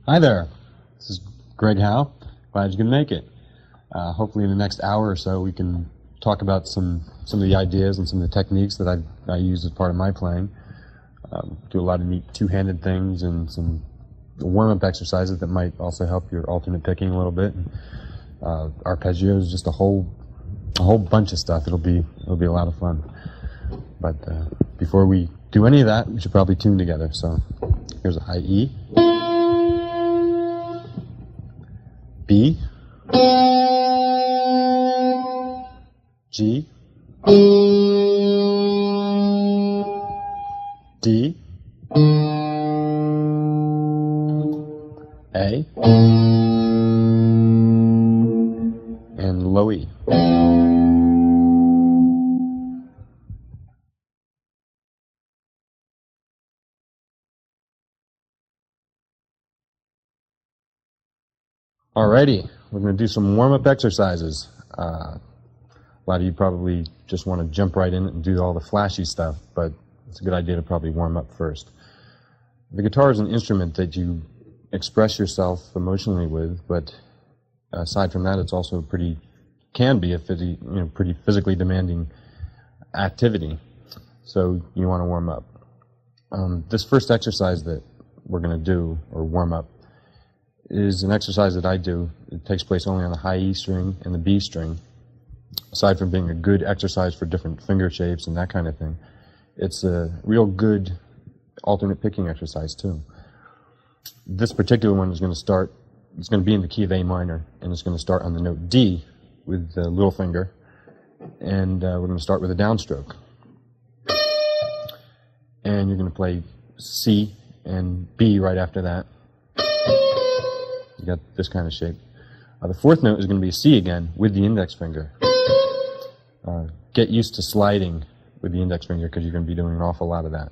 Hi there, this is Greg Howe. Glad you can make it. Hopefully in the next hour or so we can talk about some of the ideas and some of the techniques that I use as part of my playing. Do a lot of neat two-handed things and some warm-up exercises that might also help your alternate picking a little bit. Arpeggios, just a whole bunch of stuff. It'll be a lot of fun. But before we do any of that, we should probably tune together. So here's a high E, B, G, D, A, and low E. Alrighty, we're going to do some warm-up exercises. A lot of you probably just want to jump right in and do all the flashy stuff, but it's a good idea to probably warm up first. The guitar is an instrument that you express yourself emotionally with, but aside from that, it's also can be a pretty physically demanding activity. So you want to warm up. This first exercise that we're going to do, or warm up, is an exercise that I do. It takes place only on the high E string and the B string. Aside from being a good exercise for different finger shapes and that kind of thing, it's a real good alternate picking exercise too. This particular one is going to be in the key of A minor, and it's going to start on the note D with the little finger, and we're going to start with a downstroke. And you're going to play C and B right after that. You got this kind of shape. The fourth note is going to be a C again with the index finger. Get used to sliding with the index finger because you're going to be doing an awful lot of that.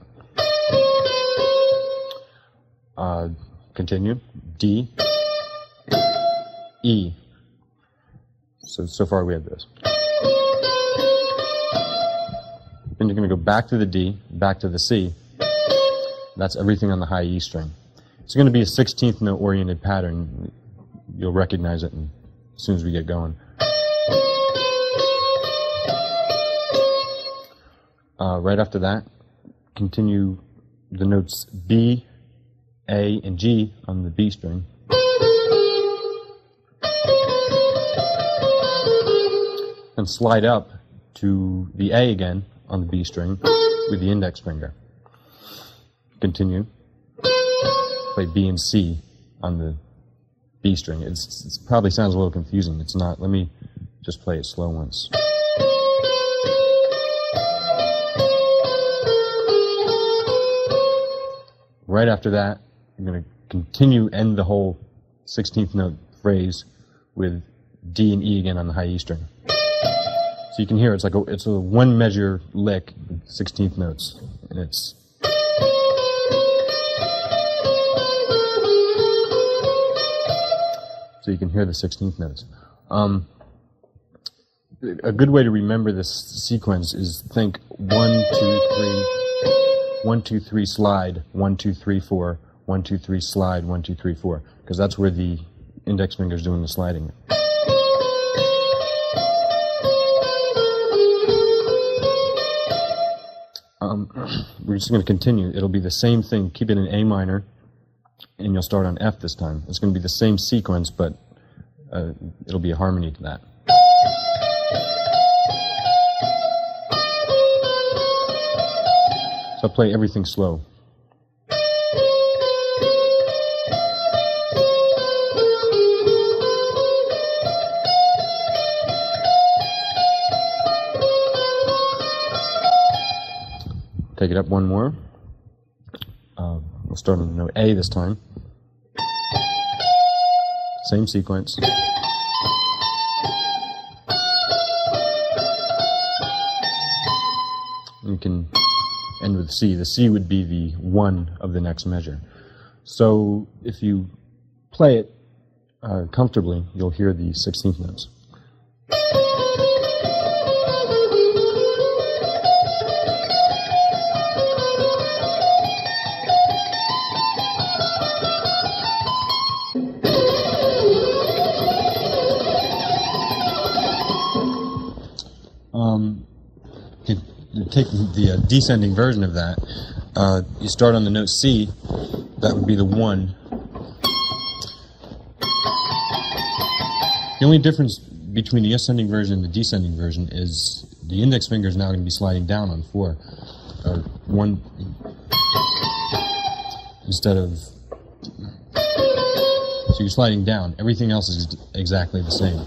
Continue. D, E. So far we have this. Then you're going to go back to the D, back to the C. That's everything on the high E string. It's going to be a 16th note oriented pattern. You'll recognize it as soon as we get going. Right after that, continue the notes B, A, and G on the B string. And slide up to the A again on the B string with the index finger. Continue. Play B and C on the B string. It probably sounds a little confusing. It's not. Let me just play it slow once. Right after that, you're going to end the whole 16th note phrase with D and E again on the high E string. So you can hear it's a one measure lick, 16th notes, and it's. So you can hear the 16th notes. A good way to remember this sequence is think 1, 2, 3, 1, 2, 3, slide, 1, 2, 3, 4, 1, 2, 3, slide, 1, 2, 3, 4, because that's where the index finger is doing the sliding. We're just going to continue. It'll be the same thing. Keep it in A minor, and you'll start on F this time. It's going to be the same sequence, but it'll be a harmony to that. So I'll play everything slow. Take it up one more. We'll start on note A this time. Same sequence. You can end with C. The C would be the 1 of the next measure. So if you play it comfortably, you'll hear the 16th notes. You take the descending version of that. You start on the note C. That would be the 1. The only difference between the ascending version and the descending version is the index finger is now going to be sliding down on 4, or 1, instead of. So you're sliding down. Everything else is exactly the same.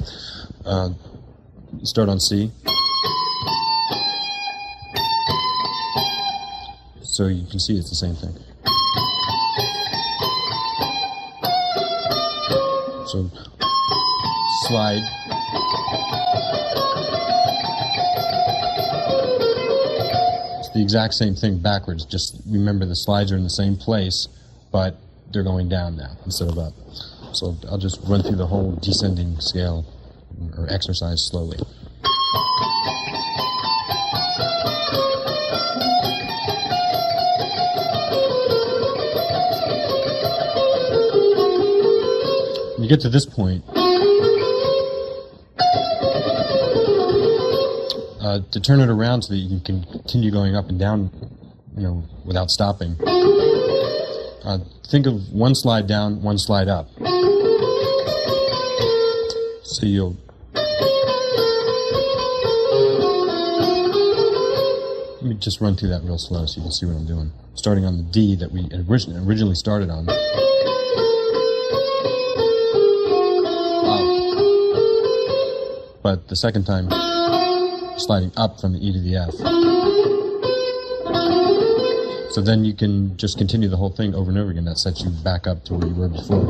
You start on C. So you can see it's the same thing. So slide. It's the exact same thing backwards. Just remember the slides are in the same place, but they're going down now instead of up. So I'll just run through the whole descending scale or exercise slowly. When you get to this point, to turn it around so that you can continue going up and down, without stopping, think of one slide down, one slide up. So you'll. Let me just run through that real slow so you can see what I'm doing. Starting on the D that we originally started on. But the second time, sliding up from the E to the F. So then you can just continue the whole thing over and over again. That sets you back up to where you were before.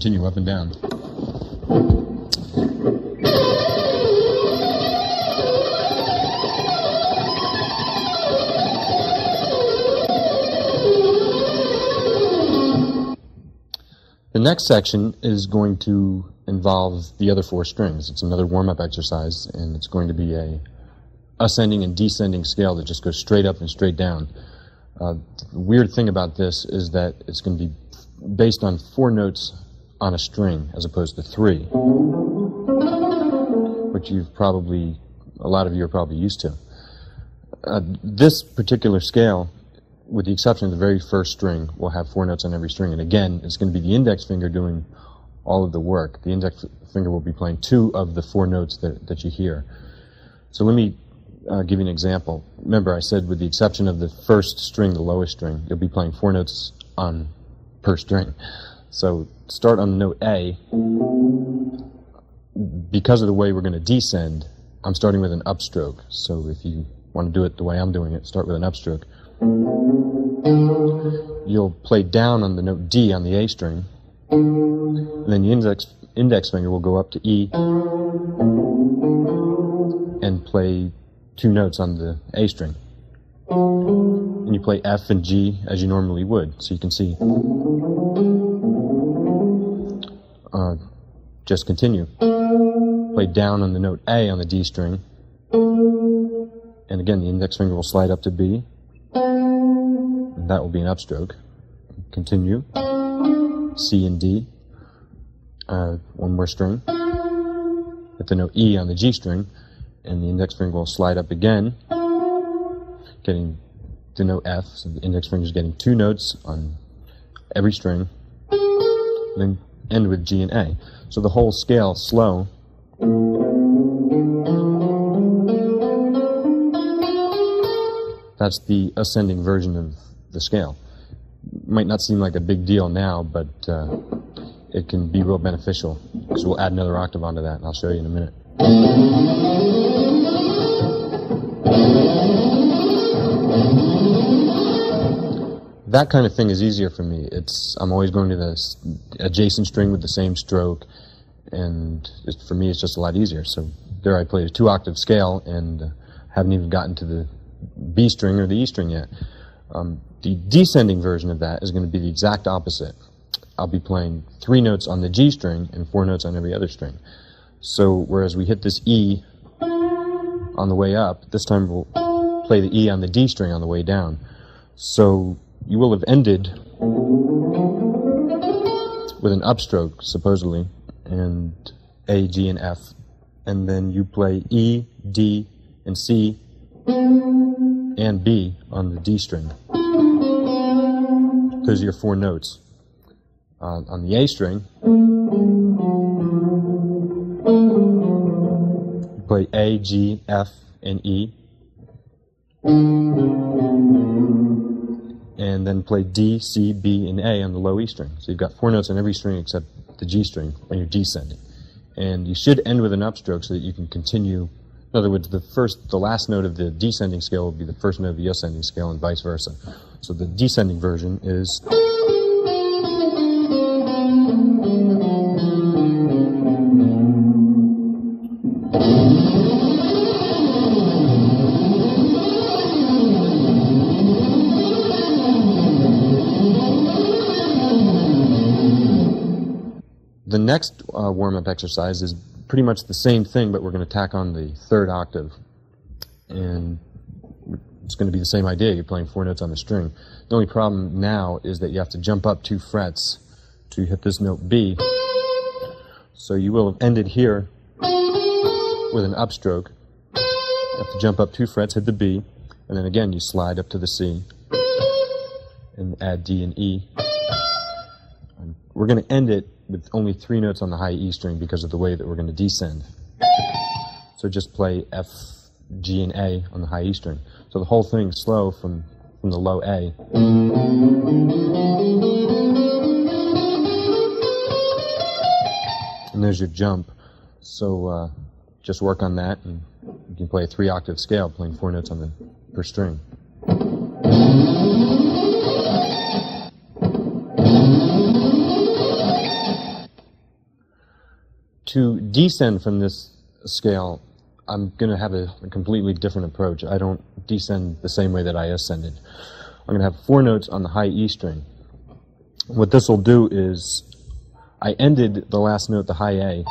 continue up and down. The next section is going to involve the other 4 strings. It's another warm-up exercise, and it's going to be a ascending and descending scale that just goes straight up and straight down. The weird thing about this is that it's going to be based on 4 notes on a string as opposed to 3, which a lot of you are probably used to. This particular scale, with the exception of the very first string, will have 4 notes on every string, and again, it's going to be the index finger doing all of the work. The index finger will be playing 2 of the 4 notes that you hear. So let me give you an example. Remember, I said with the exception of the first string, the lowest string, you'll be playing 4 notes per string. So start on the note A. Because of the way we're going to descend, I'm starting with an upstroke. So if you want to do it the way I'm doing it, start with an upstroke. You'll play down on the note D on the A string, and then the index finger will go up to E and play 2 notes on the A string. And you play F and G as you normally would. So you can see, just continue. Play down on the note A on the D string, and again the index finger will slide up to B, and that will be an upstroke. Continue. C and D. 1 more string. Hit the note E on the G string, and the index finger will slide up again, getting to note F. So the index finger is getting 2 notes on every string, then end with G and A. So the whole scale slow. That's the ascending version of the scale. Might not seem like a big deal now, but it can be real beneficial, because we'll add another octave onto that, and I'll show you in a minute. That kind of thing is easier for me. I'm always going to the adjacent string with the same stroke, and for me it's just a lot easier. So there I played a 2-octave scale and haven't even gotten to the B string or the E string yet. The descending version of that is going to be the exact opposite. I'll be playing 3 notes on the G string and 4 notes on every other string. So whereas we hit this E on the way up, this time we'll play the E on the D string on the way down. So you will have ended with an upstroke, supposedly, and A, G, and F. And then you play E, D, and C, and B on the D string. Those are your 4 notes. On the A string, you play A, G, F, and E, and then play D, C, B, and A on the low E string. So you've got 4 notes on every string except the G string when you're descending. And you should end with an upstroke so that you can continue. In other words, the last note of the descending scale will be the first note of the ascending scale, and vice versa. So the descending version is. The next warm-up exercise is pretty much the same thing, but we're going to tack on the 3rd octave. And it's going to be the same idea. You're playing 4 notes on the string. The only problem now is that you have to jump up 2 frets to hit this note B. So you will have ended here with an upstroke. You have to jump up 2 frets, hit the B, and then again you slide up to the C and add D and E. And we're going to end it with only 3 notes on the high E string because of the way that we're going to descend. So just play F, G, and A on the high E string. So the whole thing is slow from the low A. And there's your jump. So just work on that, and you can play a 3-octave scale, playing 4 notes on per string. To descend from this scale, I'm going to have a completely different approach. I don't descend the same way that I ascended. I'm going to have 4 notes on the high E string. What this will do is, I ended the last note, the high A,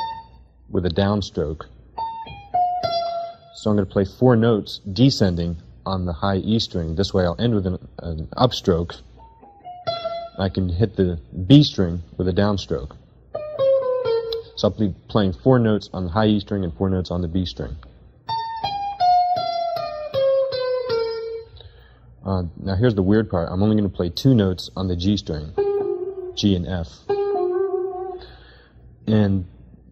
with a downstroke. So I'm going to play 4 notes descending on the high E string. This way I'll end with an upstroke. I can hit the B string with a downstroke. So I'll be playing 4 notes on the high E string and 4 notes on the B string. Now here's the weird part. I'm only going to play 2 notes on the G string, G and F. And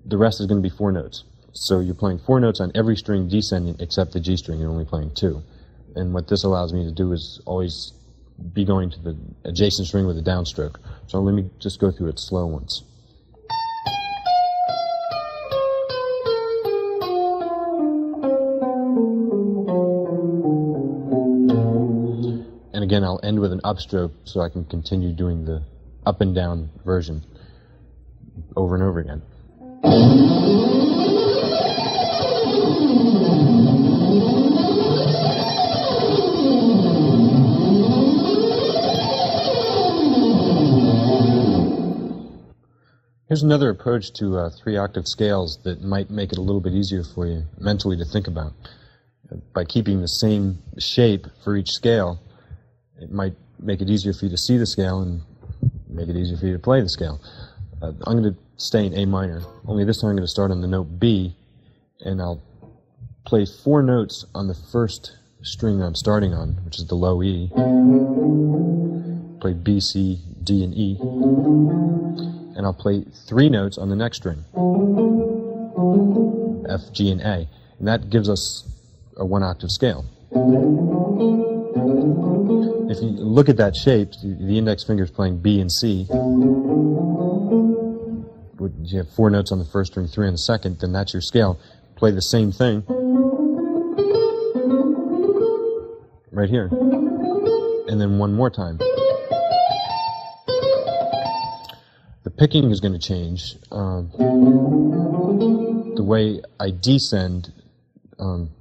the rest is going to be 4 notes. So you're playing 4 notes on every string descending except the G string. You're only playing 2. And what this allows me to do is always be going to the adjacent string with a downstroke. So let me just go through it slow once. And again, I'll end with an upstroke so I can continue doing the up and down version over and over again. Here's another approach to 3-octave scales that might make it a little bit easier for you mentally to think about. By keeping the same shape for each scale, it might make it easier for you to see the scale and make it easier for you to play the scale. I'm going to stay in A minor, only this time I'm going to start on the note B, and I'll play 4 notes on the first string that I'm starting on, which is the low E. Play B, C, D, and E. And I'll play 3 notes on the next string, F, G, and A. And that gives us a 1-octave scale. If you look at that shape, the index finger is playing B and C. You have 4 notes on the first string, 3 on the second, then that's your scale. Play the same thing right here. And then 1 more time. The picking is going to change. The way I descend,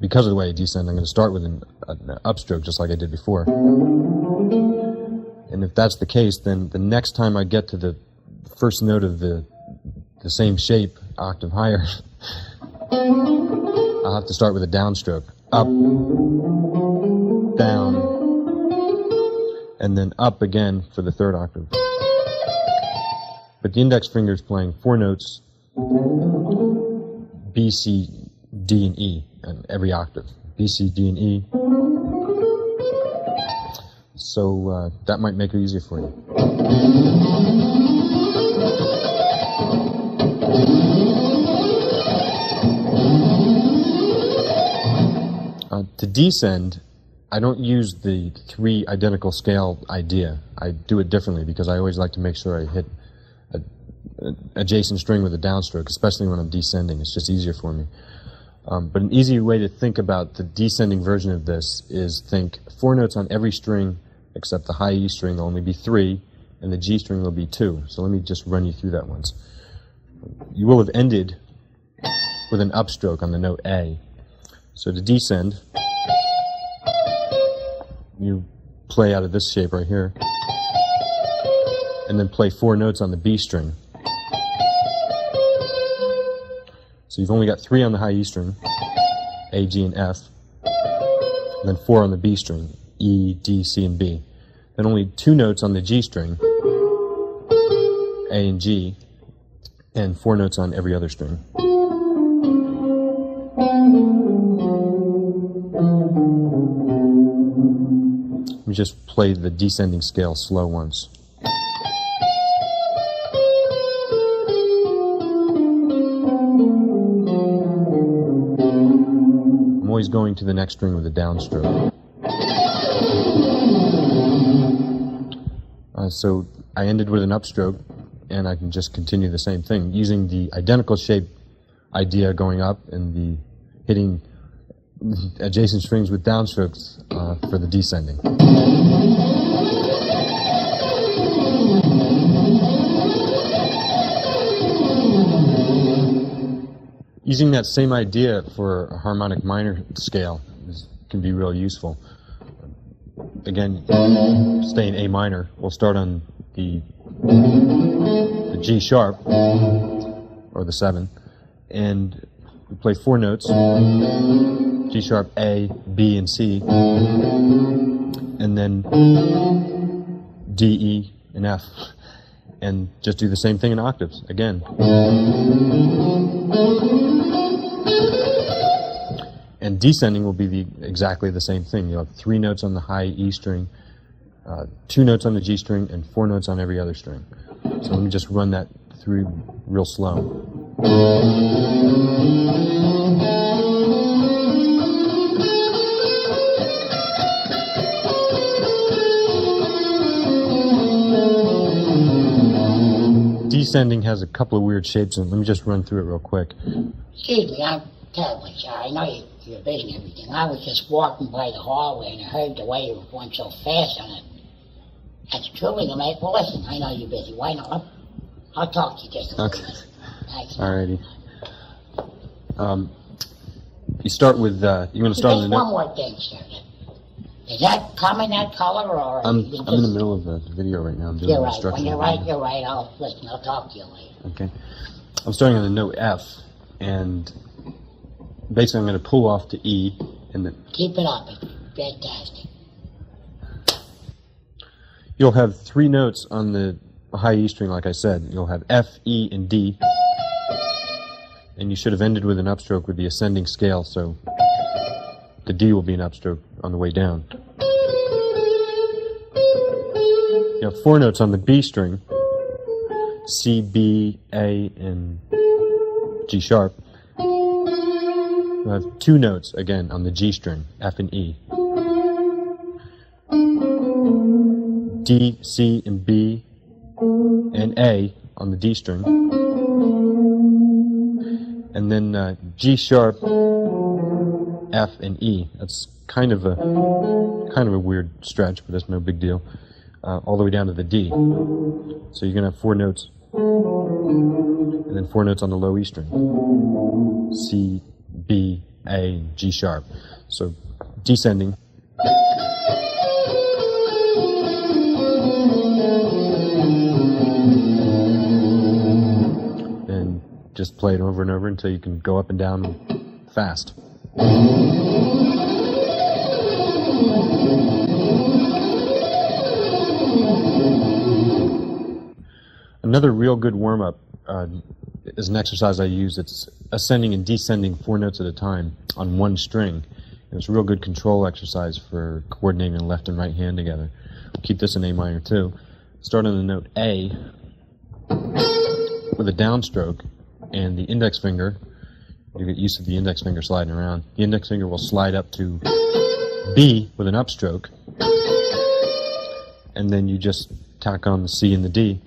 because of the way I descend, I'm going to start with an upstroke just like I did before. And if that's the case, then the next time I get to the first note of the same shape, octave higher, I'll have to start with a downstroke. Up, down, and then up again for the 3rd octave. But the index finger is playing 4 notes, B, C, D, and E, on every octave. B, C, D, and E. So that might make it easier for you. To descend, I don't use the 3 identical scale idea. I do it differently because I always like to make sure I hit an adjacent string with a downstroke, especially when I'm descending. It's just easier for me. But an easy way to think about the descending version of this is think 4 notes on every string except the high E string. There'll only be 3, and the G string will be 2. So let me just run you through that once. You will have ended with an upstroke on the note A. So to descend, you play out of this shape right here, and then play 4 notes on the B string. So you've only got 3 on the high E string, A, G, and F, and then 4 on the B string, E, D, C, and B. Then only 2 notes on the G string, A and G, and 4 notes on every other string. Let me just play the descending scale slow once. I'm always going to the next string with a downstroke. So I ended with an upstroke, and I can just continue the same thing using the identical shape idea going up and the hitting adjacent strings with downstrokes for the descending. Using that same idea for a harmonic minor scale can be real useful. Again, stay in A minor. We'll start on the G sharp, or the 7, and we play 4 notes, G sharp, A, B, and C, and then D, E, and F, and just do the same thing in octaves, again. And descending will be exactly the same thing. You'll have 3 notes on the high E string, 2 notes on the G string, and 4 notes on every other string. So let me just run that through real slow. Descending has a couple of weird shapes, and let me just run through it real quick. Excuse me, I'm terribly sorry. I know you're busy and everything. I was just walking by the hallway and I heard the way you were going so fast on it. That's truly the mate. Well, listen, I know you're busy. Why not? I'll talk to you just a little bit. Thanks. Alrighty. You start with, you're going to start on the note. One more thing, sir. Does that come in that color, or... I'm in the middle of a video right now. I'm doing When you're right, you're right. I'll listen. I'll talk to you later. Okay. I'm starting on the note F, and basically I'm going to pull off to E, and then... Keep it up. It's fantastic. You'll have 3 notes on the high E string, like I said. You'll have F, E, and D, and you should have ended with an upstroke with the ascending scale, so the D will be an upstroke on the way down. You have 4 notes on the B string, C, B, A, and G sharp. You have 2 notes, again, on the G string, F and E. D, C, and B, and A on the D string. And then G sharp, F, and E. That's kind of a weird stretch, but that's no big deal. All the way down to the D. So you're going to have 4 notes, and then 4 notes on the low E string. C, B, A, and G sharp. So descending. And just play it over and over until you can go up and down fast. Another real good warm-up is an exercise I use. It's ascending and descending 4 notes at a time on 1 string. And it's a real good control exercise for coordinating the left and right hand together. Keep this in A minor too. Start on the note A with a downstroke, and the index finger, you get used to the index finger sliding around. The index finger will slide up to B with an upstroke, and then you just tack on the C and the D.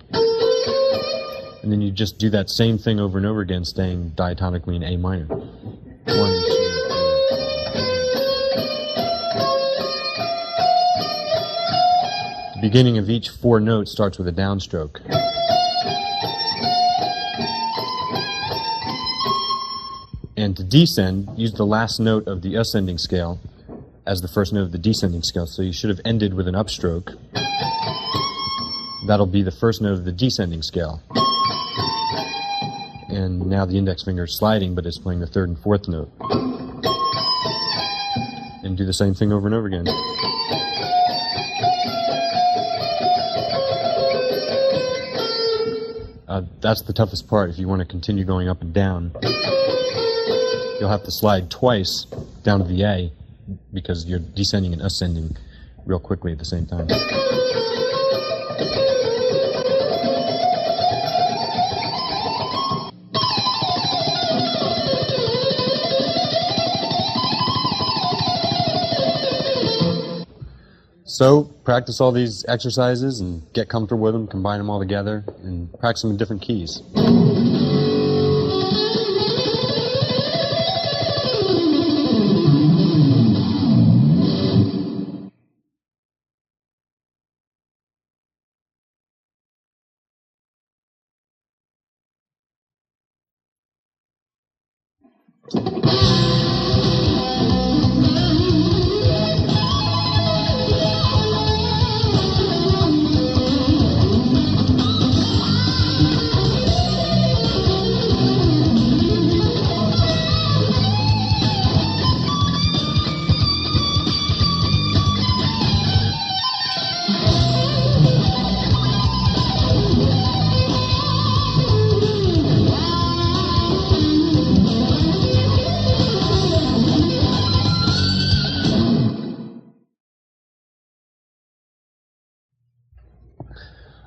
And then you just do that same thing over and over again, staying diatonically in A minor. 1, 2, 3. The beginning of each 4 notes starts with a downstroke. And to descend, use the last note of the ascending scale as the first note of the descending scale. So you should have ended with an upstroke. That'll be the first note of the descending scale. And now the index finger is sliding, but it's playing the 3rd and 4th note. And do the same thing over and over again. That's the toughest part. If you want to continue going up and down, you'll have to slide twice down to the A, because you're descending and ascending real quickly at the same time. So practice all these exercises and get comfortable with them, combine them all together, and practice them in different keys.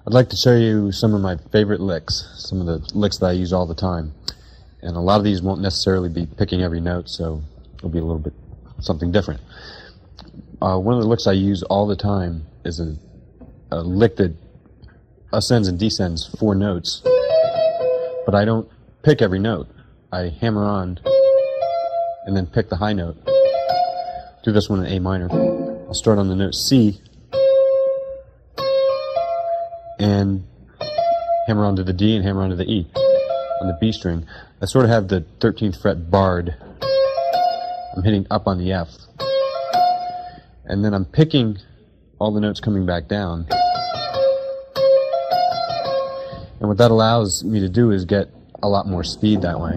I'd like to show you some of my favorite licks, some of the licks that I use all the time. And a lot of these won't necessarily be picking every note, so it'll be a little bit something different. One of the licks I use all the time is a lick that ascends and descends 4 notes, but I don't pick every note. I hammer on and then pick the high note. Do this one in A minor. I'll start on the note C and hammer onto the D and hammer onto the E on the B string. I sort of have the 13th fret barred. I'm hitting up on the F. And then I'm picking all the notes coming back down. And what that allows me to do is get a lot more speed that way.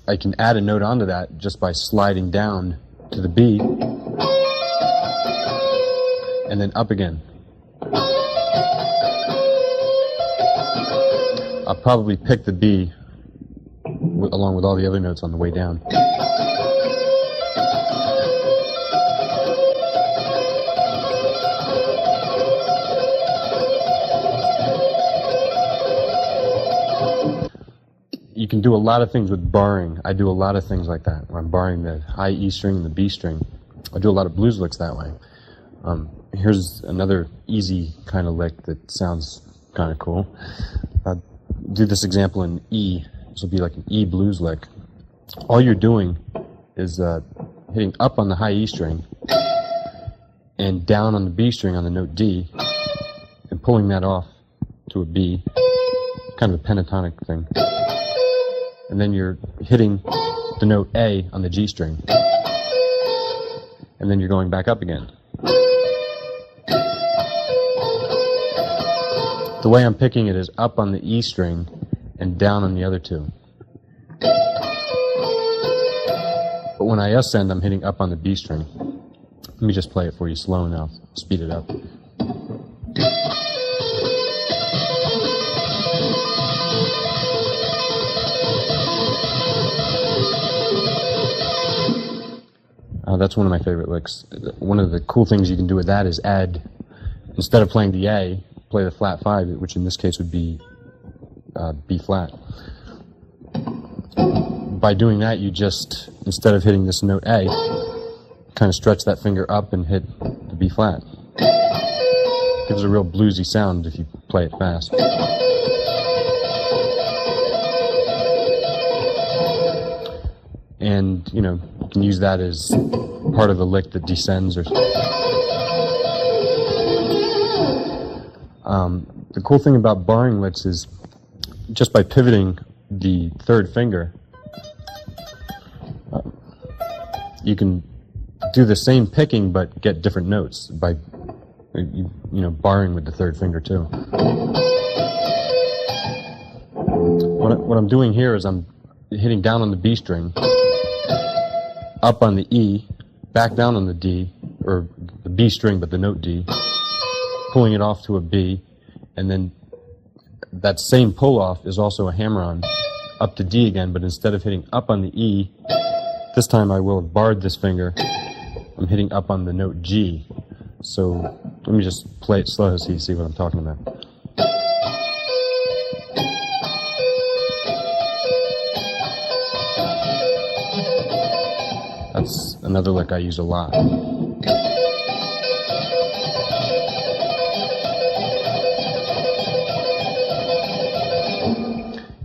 I can add a note onto that just by sliding down to the B and then up again. I'll probably pick the B along with all the other notes on the way down. You can do a lot of things with barring. I do a lot of things like that, where I'm barring the high E string and the B string. I do a lot of blues licks that way. Here's another easy kind of lick that sounds kind of cool. Do this example in E. This will be like an E blues lick. All you're doing is hitting up on the high E string and down on the B string on the note D and pulling that off to a B, kind of a pentatonic thing. And then you're hitting the note A on the G string. And then you're going back up again. The way I'm picking it is up on the E string and down on the other two. But when I ascend, I'm hitting up on the B string. Let me just play it for you slow and I'll speed it up. That's one of my favorite licks. One of the cool things you can do with that is add, instead of playing the A, play the flat 5, which in this case would be B flat. By doing that, you just, instead of hitting this note A, kind of stretch that finger up and hit the B flat. Gives a real bluesy sound if you play it fast. And, you know, you can use that as part of a lick that descends or the cool thing about barring licks is just by pivoting the third finger, you can do the same picking but get different notes by you know, barring with the third finger too. What I'm doing here is I'm hitting down on the B string, up on the E, back down on the D, or the B string but the note D, pulling it off to a B, and then that same pull off is also a hammer on up to D again, but instead of hitting up on the E, this time I will have barred this finger. I'm hitting up on the note G. So let me just play it slow so you see what I'm talking about. That's another lick I use a lot.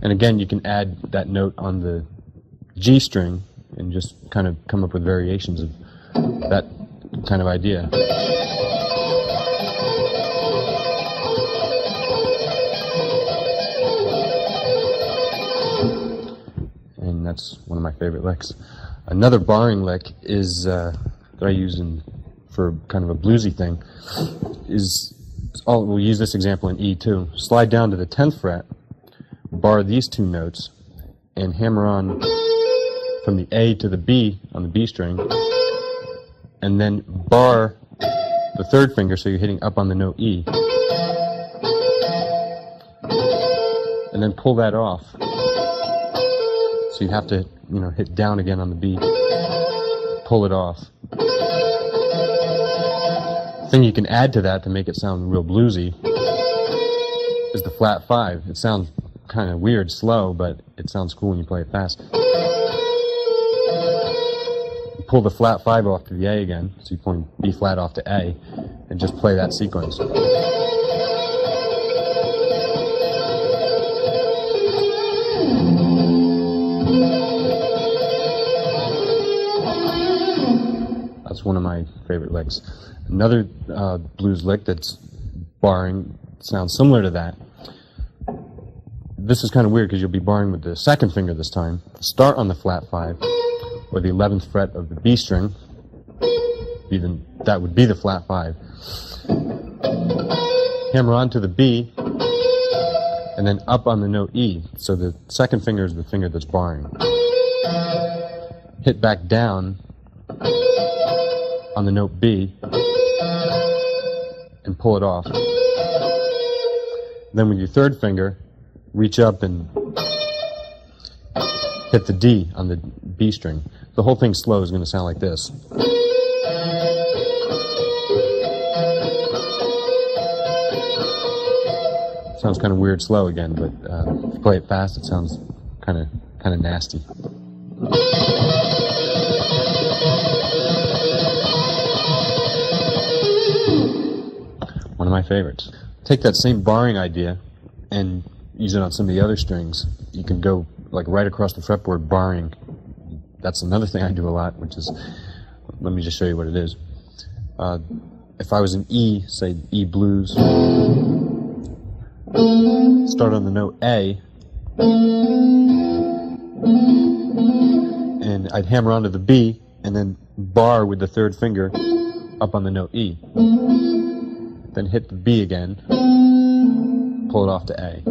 And again, you can add that note on the G string and just kind of come up with variations of that kind of idea. And that's one of my favorite licks. Another barring lick is that I use for kind of a bluesy thing is, we'll use this example in E too. Slide down to the 10th fret, bar these two notes, and hammer on from the A to the B on the B string, and then bar the third finger so you're hitting up on the note E, and then pull that off So you have to, hit down again on the B, pull it off. The thing you can add to that to make it sound real bluesy is the flat 5. It sounds kind of weird, slow, but it sounds cool when you play it fast. Pull the flat 5 off to the A again, so you point B flat off to A, and just play that sequence. That's one of my favorite licks. Another blues lick that's barring sounds similar to that. This is kind of weird because you'll be barring with the second finger this time. Start on the flat 5, or the 11th fret of the B string. That would be the flat 5. Hammer onto the B, and then up on the note E. So the second finger is the finger that's barring. Hit back down on the note B, and pull it off. Then with your third finger, reach up and hit the D on the B string. The whole thing slow is going to sound like this. Sounds kind of weird slow again, but if you play it fast, it sounds kind of nasty. One of my favorites. Take that same barring idea and use it on some of the other strings. You can go like right across the fretboard barring. That's another thing I do a lot, which is, let me just show you what it is. If I was in E, say E blues, start on the note A, and I'd hammer onto the B, and then bar with the third finger up on the note E. Then hit the B again, pull it off to A.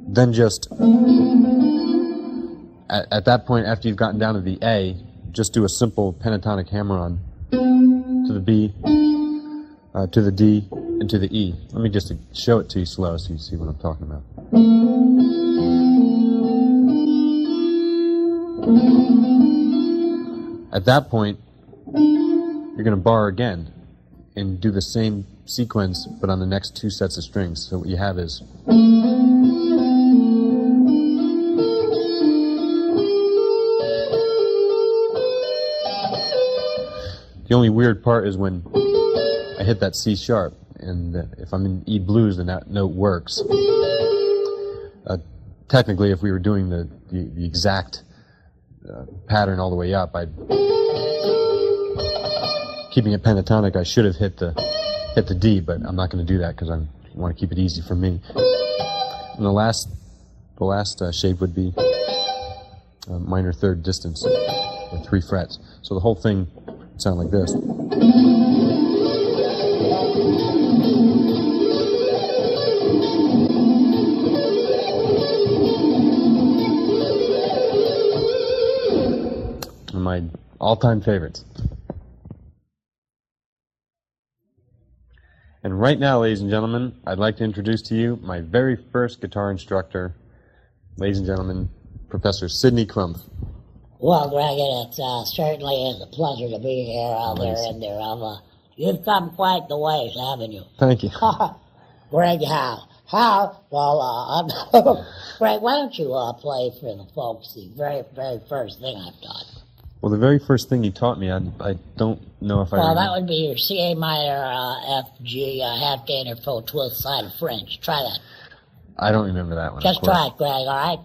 Then just, at that point, after you've gotten down to the A, just do a simple pentatonic hammer-on to the B, to the D, and to the E. Let me just show it to you slow so you see what I'm talking about. At that point, you're going to bar again and do the same sequence but on the next 2 sets of strings. So what you have is the only weird part is when I hit that C sharp, and if I'm in E blues then that note works. Technically, if we were doing the exact pattern all the way up, keeping it pentatonic, I should have hit the D, but I'm not going to do that because I want to keep it easy for me. And the last shape would be minor third distance, or 3 frets. So the whole thing would sound like this. One of my all-time favorites. And right now, ladies and gentlemen, I'd like to introduce to you my very first guitar instructor, ladies and gentlemen, Professor Sidney Crumph. Well, Greg, it certainly is a pleasure to be here out there in there. You've come quite the ways, haven't you? Thank you. Greg, how? Well, Greg, why don't you play for the folks the very, very first thing I've taught? Well, the very first thing you taught me, I don't know if I remember. Well, that would be your C minor, F, G, half gainer, full twelfth side of French. Try that. I don't remember that one. Just try it, Greg, all right?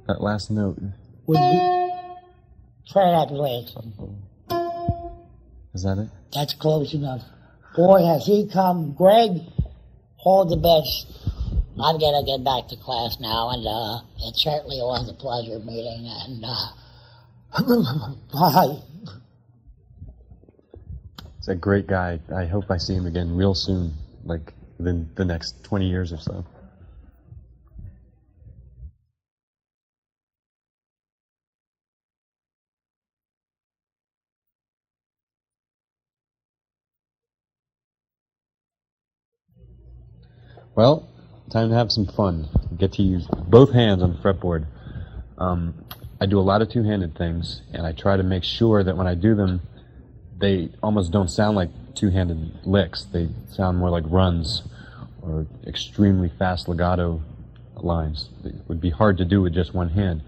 That last note. Try that, please. Is that it? That's close enough. Boy, has he come. Greg, hold the best. I'm going to get back to class now, and it certainly was a pleasure meeting, and bye. He's a great guy. I hope I see him again real soon, like within the next 20 years or so. Well, time to have some fun. Get to use both hands on the fretboard. I do a lot of two-handed things, and I try to make sure that when I do them, they almost don't sound like two-handed licks. They sound more like runs or extremely fast legato lines. It would be hard to do with just one hand.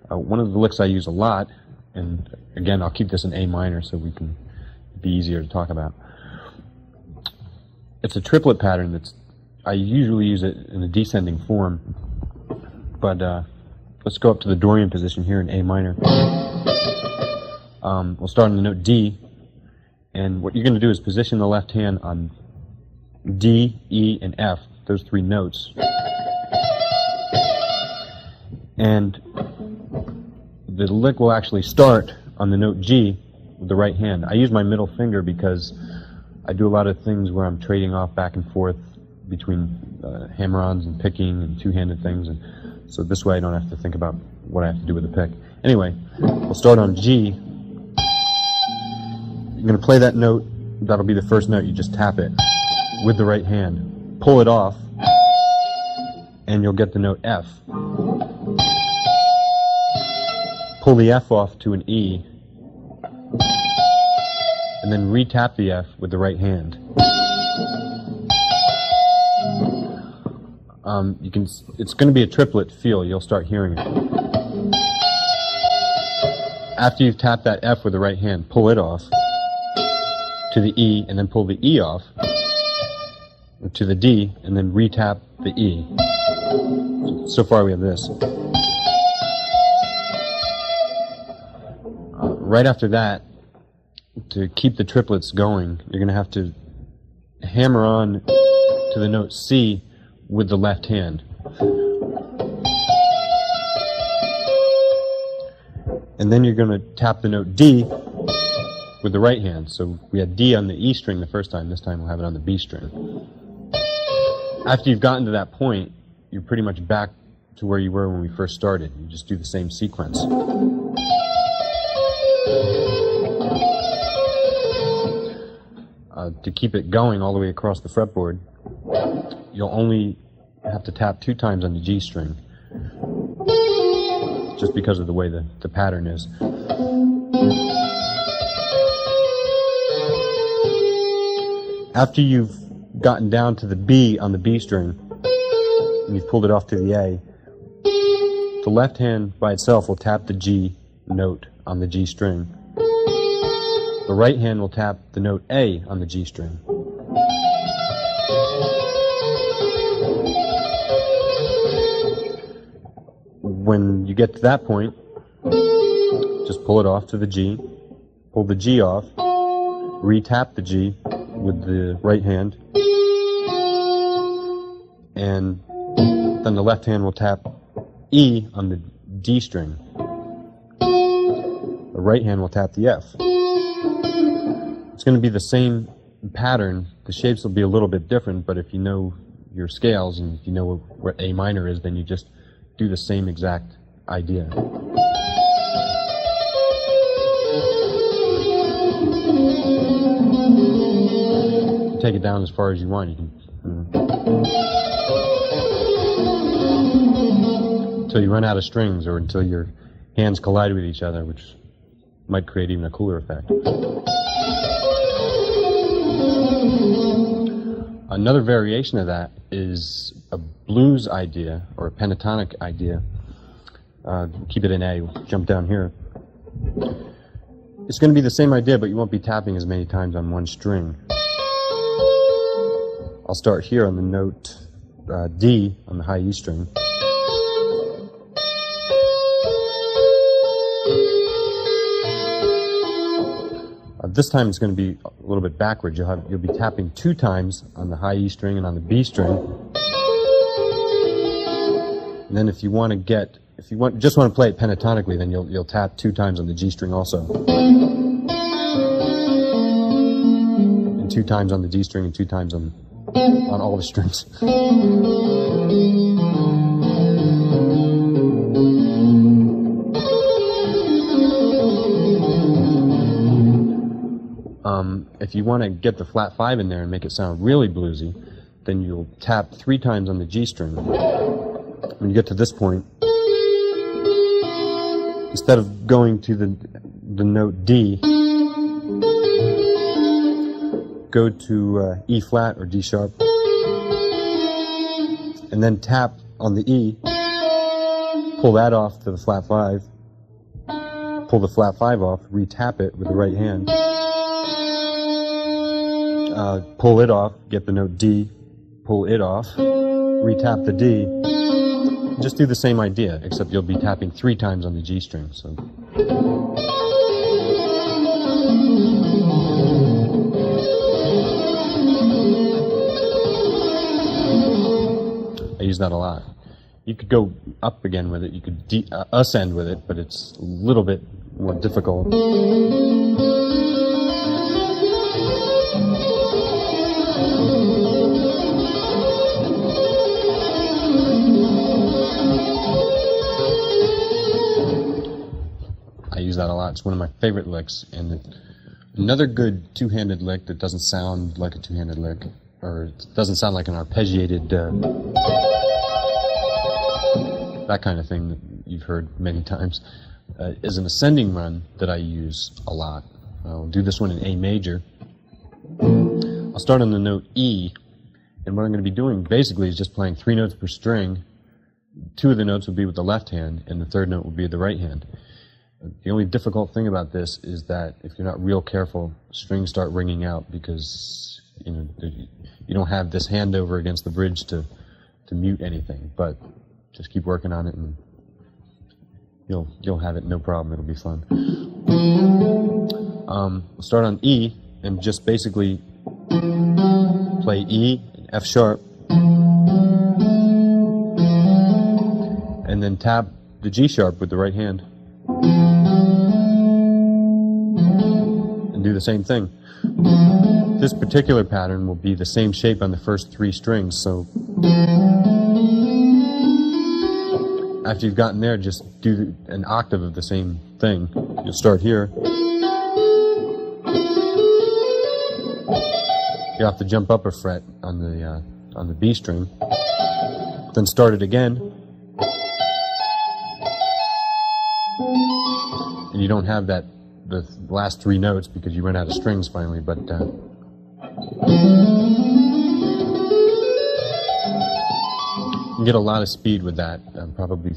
One of the licks I use a lot, and again, I'll keep this in A minor so we can be easier to talk about. It's a triplet pattern I usually use it in a descending form, but let's go up to the Dorian position here in A minor. We'll start on the note D, and what you're going to do is position the left hand on D, E, and F, those three notes. And the lick will actually start on the note G with the right hand. I use my middle finger because I do a lot of things where I'm trading off back and forth between hammer-ons and picking and two-handed things, and so this way I don't have to think about what I have to do with the pick. Anyway, we'll start on G. You're going to play that note. That'll be the first note. You just tap it with the right hand. Pull it off, and you'll get the note F. Pull the F off to an E, and then re-tap the F with the right hand. It's going to be a triplet feel. You'll start hearing it. After you've tapped that F with the right hand, pull it off to the E, and then pull the E off to the D, and then re-tap the E. So far we have this. Right after that, to keep the triplets going, you're going to have to hammer on to the note C with the left hand. And then you're going to tap the note D with the right hand. So we had D on the E string the first time. This time we'll have it on the B string. After you've gotten to that point, you're pretty much back to where you were when we first started. You just do the same sequence. To keep it going all the way across the fretboard, you'll only have to tap 2 times on the G string, just because of the way the pattern is. After you've gotten down to the B on the B string, and you've pulled it off to the A, the left hand by itself will tap the G note on the G string. The right hand will tap the note A on the G string. When you get to that point, just pull it off to the G, pull the G off, re-tap the G with the right hand, and then the left hand will tap E on the D string. The right hand will tap the F. It's going to be the same pattern. The shapes will be a little bit different, but if you know your scales and if you know what A minor is, then you just do the same exact idea. Take it down as far as you want. You can, until you run out of strings, or until your hands collide with each other, which might create even a cooler effect. Another variation of that is a blues idea, or a pentatonic idea. Keep it in A. We'll jump down here. It's going to be the same idea, but you won't be tapping as many times on one string. I'll start here on the note D on the high E string. This time it's going to be a little bit backwards. You'll be tapping 2 times on the high E string and on the B string. And then if you just want to play it pentatonically, then you'll tap 2 times on the G string also, and 2 times on the D string, and 2 times on all the strings. If you want to get the flat 5 in there and make it sound really bluesy, then you'll tap 3 times on the G string. When you get to this point, instead of going to the note D, go to E flat or D sharp, and then tap on the E, pull that off to the flat 5, pull the flat 5 off, re-tap it with the right hand, pull it off, get the note D, pull it off, re-tap the D. Just do the same idea, except you'll be tapping 3 times on the G string. So. I use that a lot. You could go up again with it, you could ascend with it, but it's a little bit more difficult. I use that a lot. It's one of my favorite licks. And another good two-handed lick that doesn't sound like a two-handed lick, or it doesn't sound like an arpeggiated, that kind of thing that you've heard many times, is an ascending run that I use a lot. I'll do this one in A major. I'll start on the note E, and what I'm going to be doing basically is just playing 3 notes per string. 2 of the notes will be with the left hand, and the 3rd note will be with the right hand. The only difficult thing about this is that if you're not real careful, strings start ringing out because you don't have this hand over against the bridge to mute anything. But just keep working on it, and you'll have it no problem. It'll be fun. We'll start on E and just basically play E and F sharp, and then tap the G sharp with the right hand. And do the same thing. This particular pattern will be the same shape on the first 3 strings, so after you've gotten there, just do an octave of the same thing. You'll start here. You have to jump up a fret on the B string, then start it again. And you don't have the last 3 notes because you run out of strings finally, but you can get a lot of speed with that, probably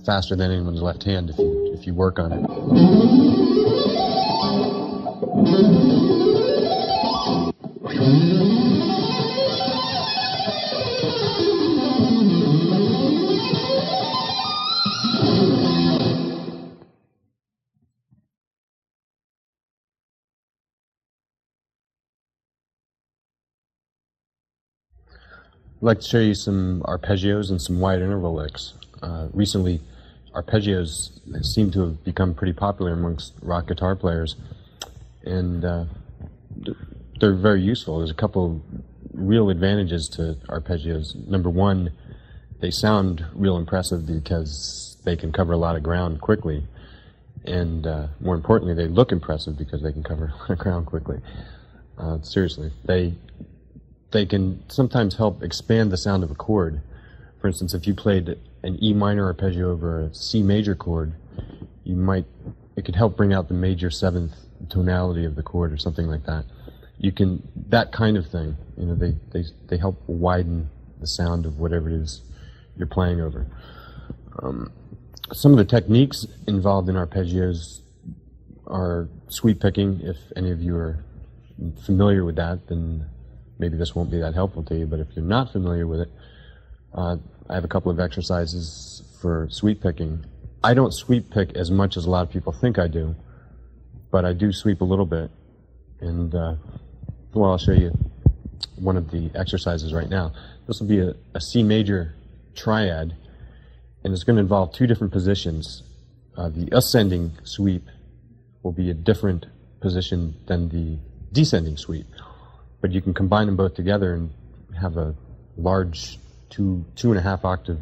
faster than anyone's left hand if you work on it. I'd like to show you some arpeggios and some wide interval licks. Recently, arpeggios seem to have become pretty popular amongst rock guitar players, and they're very useful. There's a couple real advantages to arpeggios. Number one, they sound real impressive because they can cover a lot of ground quickly, and more importantly, they look impressive because they can cover a lot of ground quickly. Seriously, they can sometimes help expand the sound of a chord. For instance, if you played an E minor arpeggio over a C major chord, it could help bring out the major 7th tonality of the chord or something like that. That kind of thing, they help widen the sound of whatever it is you're playing over. Some of the techniques involved in arpeggios are sweep picking. If any of you are familiar with that, then maybe this won't be that helpful to you, but if you're not familiar with it, I have a couple of exercises for sweep picking. I don't sweep pick as much as a lot of people think I do, but I do sweep a little bit, and I'll show you one of the exercises right now. This will be a C major triad, and it's going to involve 2 different positions. The ascending sweep will be a different position than the descending sweep. But you can combine them both together and have a large 2.5 octave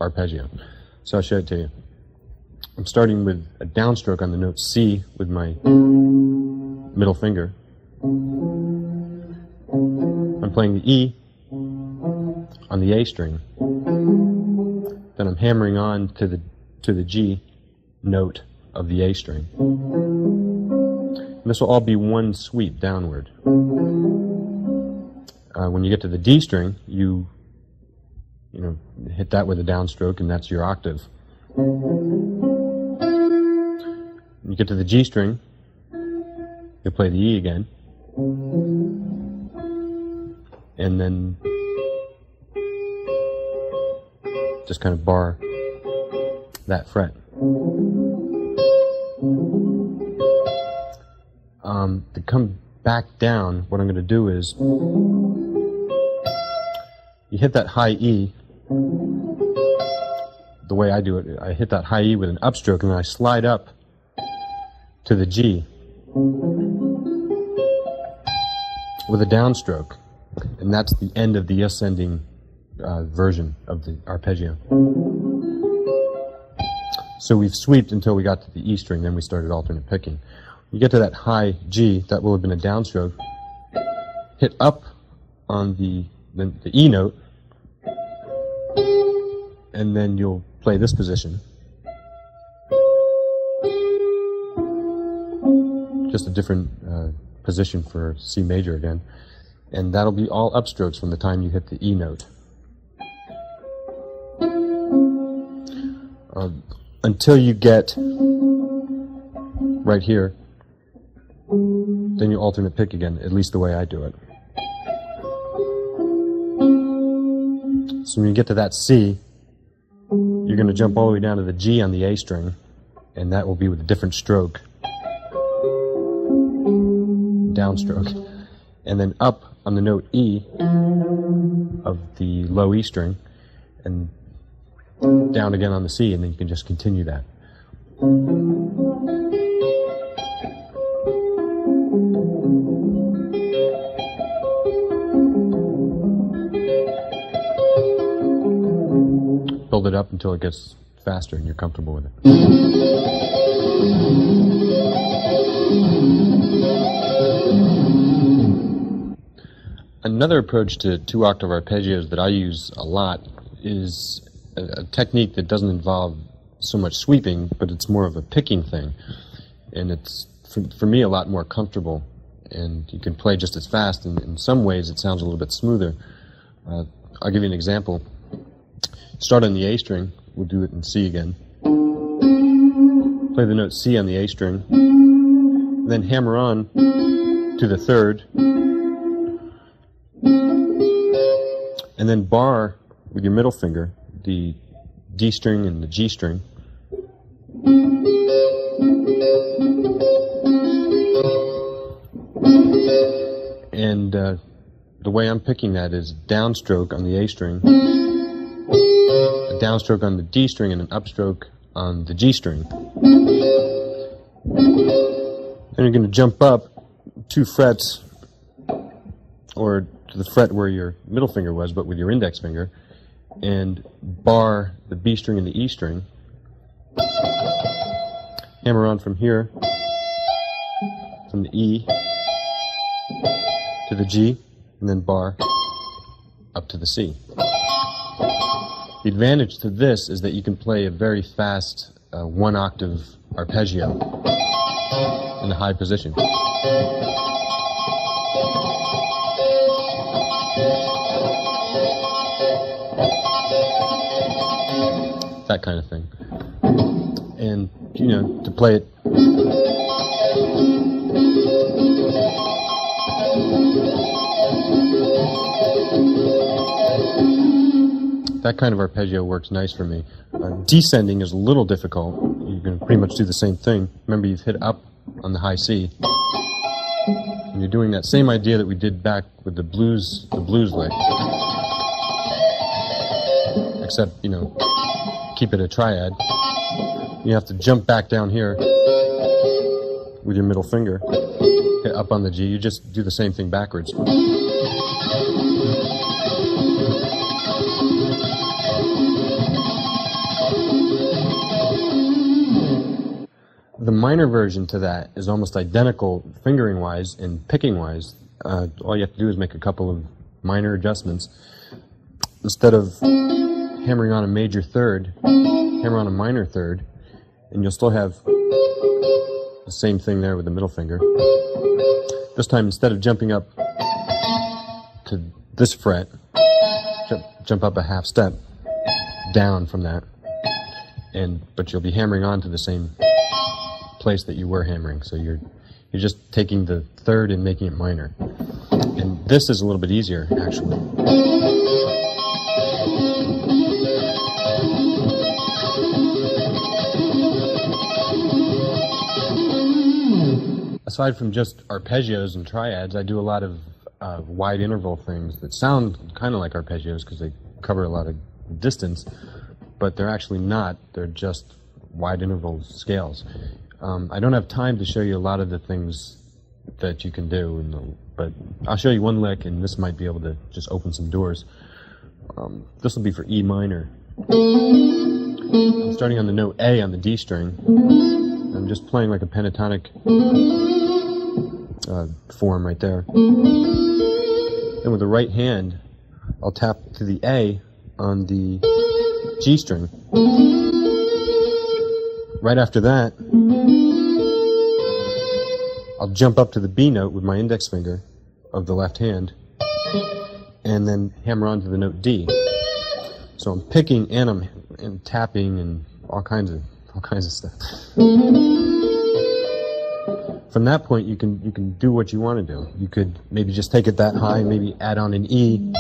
arpeggio. So I'll show it to you. I'm starting with a downstroke on the note C with my middle finger. I'm playing the E, on the A string. Then I'm hammering on to the G note of the A string. And this will all be one sweep downward. When you get to the D string, you hit that with a downstroke, and that's your octave. When you get to the G string, you play the E again, and then just kind of bar that fret. To come back down, what I'm going to do is you hit that high E. The way I do it, I hit that high E with an upstroke, and then I slide up to the G with a downstroke, and that's the end of the ascending version of the arpeggio. So we've sweeped until we got to the E string, then we started alternate picking. You get to that high G, that will have been a downstroke. Hit up on the E note, and then you'll play this position. Just a different position for C major again. And that'll be all upstrokes from the time you hit the E note. Until you get right here, then you alternate pick again, at least the way I do it. So when you get to that C, you're going to jump all the way down to the G on the A string, and that will be with a different stroke, downstroke, and then up on the note E of the low E string, and down again on the C, and then you can just continue that. Build it up until it gets faster and you're comfortable with it. Another approach to two-octave arpeggios that I use a lot is a technique that doesn't involve so much sweeping, but it's more of a picking thing. And it's, for me, a lot more comfortable. And you can play just as fast, and in some ways it sounds a little bit smoother. I'll give you an example. Start on the A string. We'll do it in C again. Play the note C on the A string. Then hammer on to the third. And then bar with your middle finger the D string and the G string. And the way I'm picking that is downstroke on the A string, a downstroke on the D string, and an upstroke on the G string. Then you're going to jump up 2 frets, or to the fret where your middle finger was, but with your index finger, and bar the B string and the E string. Hammer on from here, from the E to the G, and then bar up to the C. The advantage to this is that you can play a very fast 1-octave arpeggio in the high position. That kind of thing. And, you know, to play it that kind of arpeggio works nice for me. Descending is a little difficult. You can pretty much do the same thing. Remember, you've hit up on the high C. And you're doing that same idea that we did back with the blues lick. Except, you know, keep it a triad. You have to jump back down here with your middle finger, hit up on the G. You just do the same thing backwards. The minor version to that is almost identical fingering-wise and picking-wise. All you have to do is make a couple of minor adjustments. instead of hammering on a major third, hammer on a minor third, and you'll still have the same thing there with the middle finger. This time, instead of jumping up to this fret, jump up a half step down from that, but you'll be hammering on to the same place that you were hammering. So you're just taking the third and making it minor. And this is a little bit easier, actually. Aside from just arpeggios and triads, I do a lot of wide interval things that sound kind of like arpeggios because they cover a lot of distance, but they're actually not. They're just wide interval scales. I don't have time to show you a lot of the things that you can do, but I'll show you one lick, and this might be able to just open some doors. This will be for E minor. I'm starting on the note A on the D string. I'm just playing like a pentatonic form right there. And with the right hand, I'll tap to the A on the G string. Right after that, I'll jump up to the B note with my index finger of the left hand, and then hammer on to the note D. So I'm picking and I'm tapping and all kinds of stuff. From that point, you can do what you want to do. You could maybe just take it that high, maybe add on an E.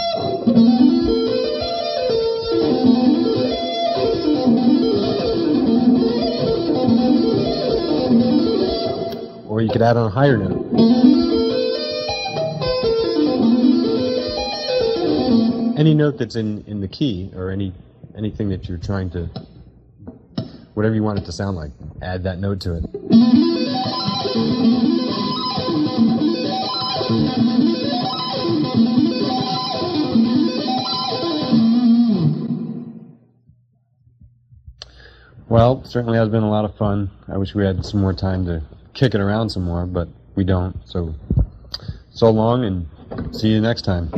Or you could add on a higher note. Any note that's in the key, or anything that you're trying to, whatever you want it to sound like, add that note to it. Well, certainly has been a lot of fun. I wish we had some more time to kick it around some more, but we don't. So long, and see you next time.